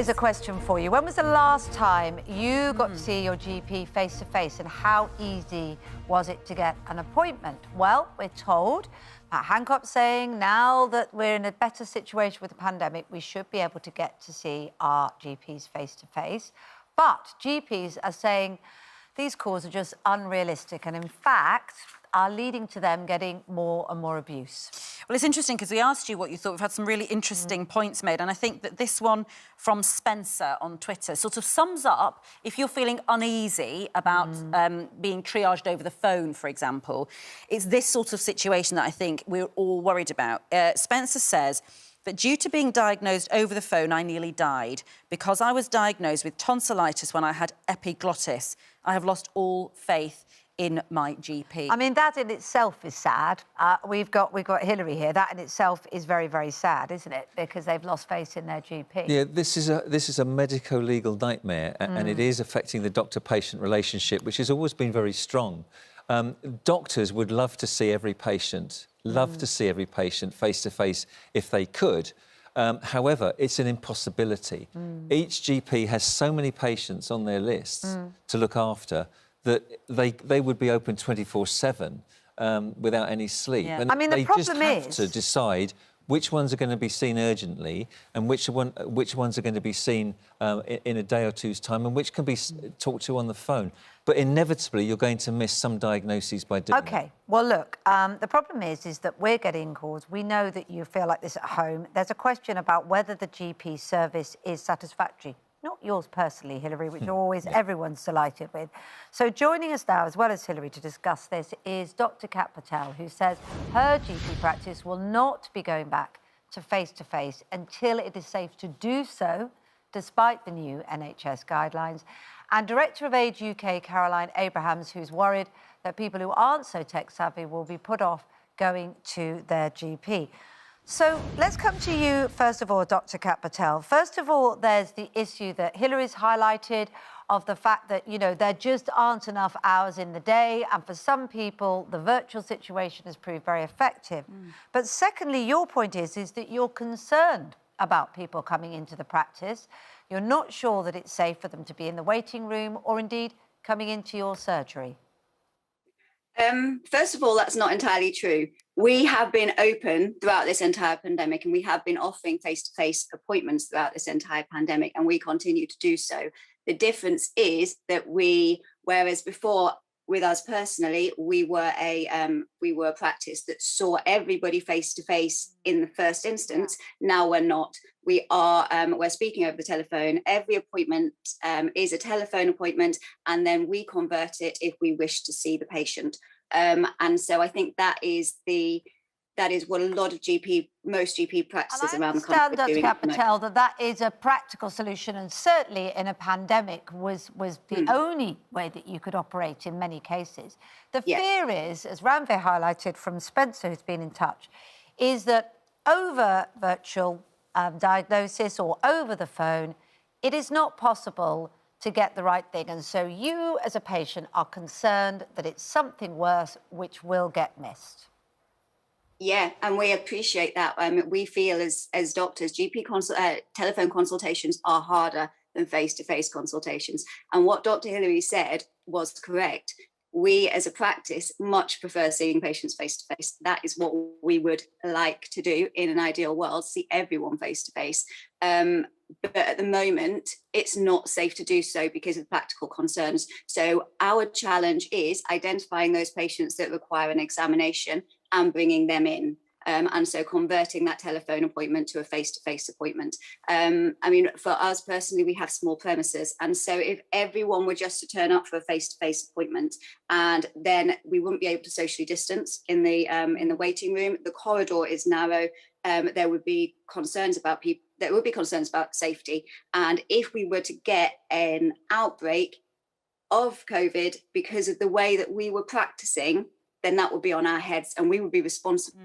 Here's a question for you. When was the last time you got to see your GP face-to-face, and how easy was it to get an appointment? Well, we're told, Matt Hancock saying now that we're in a better situation with the pandemic, we should be able to get to see our GPs face-to-face. But GPs are saying these calls are just unrealistic and, in fact, are leading to them getting more and more abuse. Well, it's interesting because we asked you what you thought. We've had some really interesting points made, and I think that this one from Spencer on Twitter sort of sums up, if you're feeling uneasy about being triaged over the phone, for example, it's this sort of situation that I think we're all worried about. Spencer says that due to being diagnosed over the phone, I nearly died. Because I was diagnosed with tonsillitis when I had epiglottis, I have lost all faith in my GP. I mean, that in itself is sad. We've got Hilary here. That in itself is very, very sad, isn't it? Because they've lost faith in their GP. Yeah, this is a medico-legal nightmare, and it is affecting the doctor-patient relationship, which has always been very strong. Doctors would love to see every patient, face-to-face if they could. However, it's an impossibility. Each GP has so many patients on their lists to look after that they would be open 24/7 without any sleep. Yeah. And I mean, the problem they just have to decide which ones are going to be seen urgently and which ones are going to be seen in a day or two's time, and which can be talked to on the phone. But inevitably, you're going to miss some diagnoses by doing that. OK, well, look, the problem is that we're getting calls. We know that you feel like this at home. There's a question about whether the GP service is satisfactory. Not yours personally, Hilary, which always everyone's delighted with. So joining us now, as well as Hilary, to discuss this is Dr. Kat Patel, who says her GP practice will not be going back to face-to-face until it is safe to do so, despite the new NHS guidelines. And Director of Age UK, Caroline Abrahams, who's worried that people who aren't so tech-savvy will be put off going to their GP. So let's come to you, first of all, Dr. Kat Patel. First of all, there's the issue that Hilary's highlighted of the fact that, you know, there just aren't enough hours in the day, and for some people, the virtual situation has proved very effective. But secondly, your point is that you're concerned about people coming into the practice. You're not sure that it's safe for them to be in the waiting room or indeed coming into your surgery. First of all, that's not entirely true. We have been open throughout this entire pandemic, and we have been offering face-to-face appointments throughout this entire pandemic, and we continue to do so. The difference is that whereas before, with us personally, we were a practice that saw everybody face-to-face in the first instance. Now we're not. We're speaking over the telephone. Every appointment is a telephone appointment, and then we convert it if we wish to see the patient. And so I think that is what a lot of most GP practices around the country are doing. I understand, Dr. Patel, that is a practical solution, and certainly in a pandemic was the only way that you could operate in many cases. The fear is, as Ranveer highlighted from Spencer, who's been in touch, is that over virtual diagnosis or over the phone, it is not possible to get the right thing. And so you, as a patient, are concerned that it's something worse which will get missed. Yeah, and we appreciate that. We feel as doctors, telephone consultations are harder than face-to-face consultations. And what Dr. Hilary said was correct. We, as a practice, much prefer seeing patients face-to-face. That is what we would like to do in an ideal world, see everyone face-to-face. But at the moment, it's not safe to do so because of practical concerns. So our challenge is identifying those patients that require an examination and bringing them in. And so converting that telephone appointment to a face-to-face appointment. I mean, for us personally, we have small premises. And so if everyone were just to turn up for a face-to-face appointment, and then we wouldn't be able to socially distance in the waiting room, the corridor is narrow, there would be concerns about people. There would be concerns about safety. And if we were to get an outbreak of COVID because of the way that we were practicing, then that would be on our heads and we would be responsible.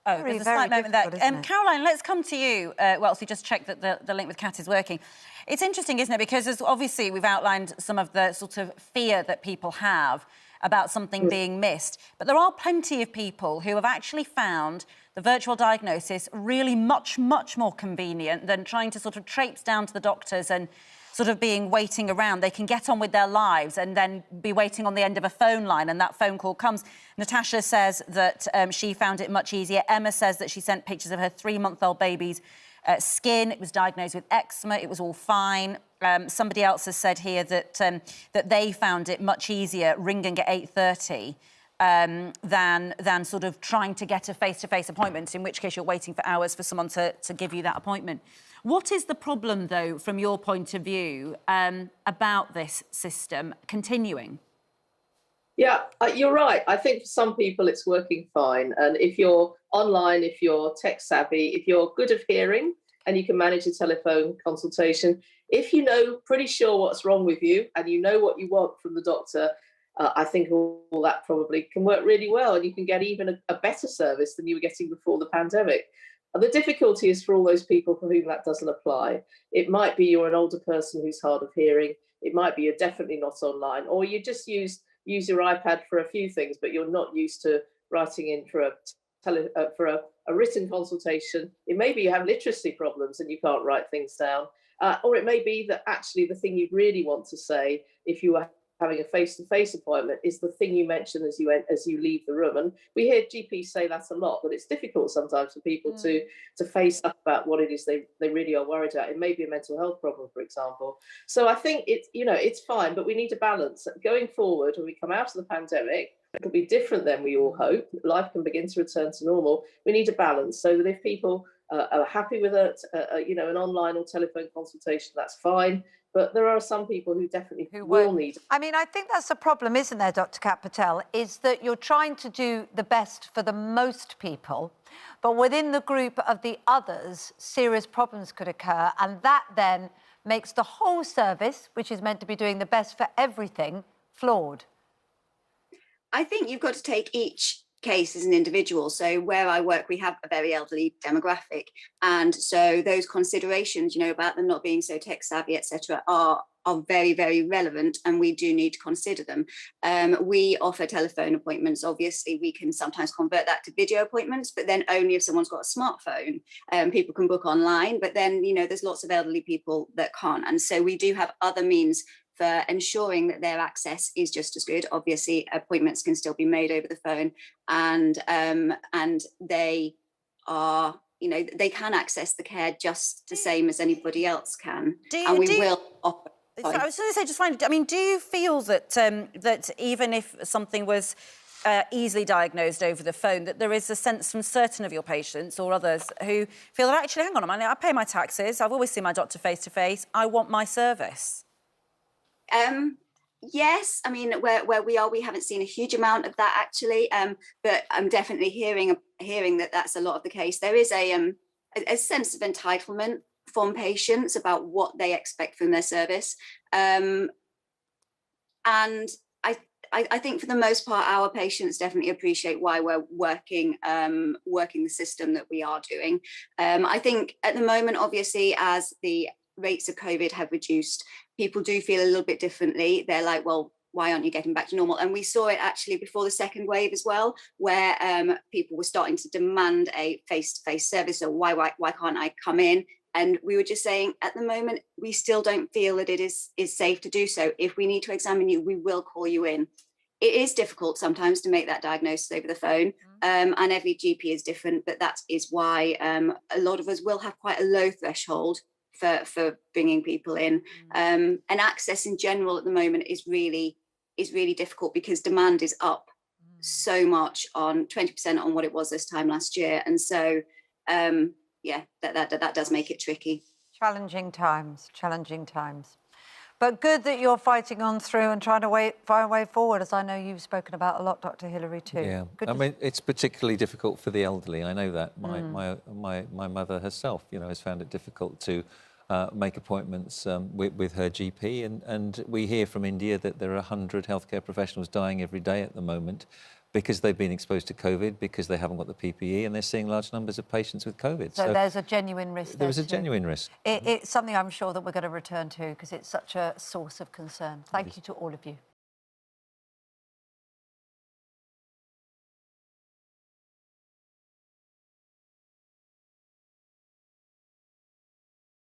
Oh, there's a slight moment there. Caroline, let's come to you. Whilst we just check that the link with Kat is working. It's interesting, isn't it? Because obviously we've outlined some of the sort of fear that people have. about something being missed. But there are plenty of people who have actually found the virtual diagnosis really much, much more convenient than trying to sort of traipse down to the doctors and sort of waiting around. They can get on with their lives and then be waiting on the end of a phone line, and that phone call comes. Natasha says that she found it much easier. Emma says that she sent pictures of her 3-month-old baby's skin. It was diagnosed with eczema. It was all fine. Somebody else has said here that that they found it much easier ringing at 8:30 than sort of trying to get a face-to-face appointment, in which case you're waiting for hours for someone to give you that appointment. What is the problem, though, from your point of view, about this system continuing? Yeah, you're right. I think for some people it's working fine. And if you're online, if you're tech savvy, if you're good of hearing and you can manage a telephone consultation, if you know pretty sure what's wrong with you and you know what you want from the doctor, I think all that probably can work really well, and you can get even a better service than you were getting before the pandemic. And the difficulty is for all those people for whom that doesn't apply. It might be you're an older person who's hard of hearing. It might be you're definitely not online, or you just use your iPad for a few things, but you're not used to writing in for a written consultation. It may be you have literacy problems and you can't write things down, or it may be that actually the thing you'd really want to say if you were having a face-to-face appointment is the thing you mentioned as you leave the room. And we hear GPs say that a lot, but it's difficult sometimes for people to face up about what it is they really are worried about. It may be a mental health problem, for example. So I think it's fine, but we need a balance. Going forward, when we come out of the pandemic, it'll be different than we all hope. Life can begin to return to normal. We need a balance so that if people are happy with it, an online or telephone consultation, that's fine. But there are some people who definitely will need. I mean, I think that's the problem, isn't there, Dr. Kat Patel, is that you're trying to do the best for the most people, but within the group of the others, serious problems could occur, and that then makes the whole service, which is meant to be doing the best for everything, flawed. I think you've got to take each case as an individual. So where I work, we have a very elderly demographic, and so those considerations, about them not being so tech savvy, etc., are very, very relevant, and we do need to consider them. We offer telephone appointments. Obviously, we can sometimes convert that to video appointments, but then only if someone's got a smartphone. People can book online, but then there's lots of elderly people that can't, and so we do have other means for ensuring that their access is just as good. Obviously, appointments can still be made over the phone, and they are, they can access the care just the same as anybody else can. Will offer. I was going to say, just finally, I mean, do you feel that that even if something was easily diagnosed over the phone, that there is a sense from certain of your patients or others who feel that actually, hang on a minute, I pay my taxes, I've always seen my doctor face to face, I want my service? Yes, I mean, where we are, we haven't seen a huge amount of that actually, but I'm definitely hearing that that's a lot of the case. There is a sense of entitlement from patients about what they expect from their service, and I think for the most part, our patients definitely appreciate why we're working the system that we are doing. I think at the moment, obviously, as the rates of COVID have reduced, people do feel a little bit differently. They're like, well, why aren't you getting back to normal? And we saw it actually before the second wave as well, where people were starting to demand a face-to-face service. So why can't I come in? And we were just saying, at the moment, we still don't feel that it is safe to do so. If we need to examine you, we will call you in. It is difficult sometimes to make that diagnosis over the phone, and every GP is different, but that is why a lot of us will have quite a low threshold for bringing people in. And access in general at the moment is really difficult because demand is up so much, on 20% on what it was this time last year. And so, that does make it tricky. Challenging times. But good that you're fighting on through and trying to find a way forward, as I know you've spoken about a lot, Dr. Hilary, too. Yeah, I mean, it's particularly difficult for the elderly. I know that. My mother herself, has found it difficult to make appointments with her GP. And we hear from India that there are 100 healthcare professionals dying every day at the moment because they've been exposed to COVID, because they haven't got the PPE, and they're seeing large numbers of patients with COVID. So there's a genuine risk there is a genuine risk. It's something I'm sure that we're going to return to because it's such a source of concern. Thank you to all of you.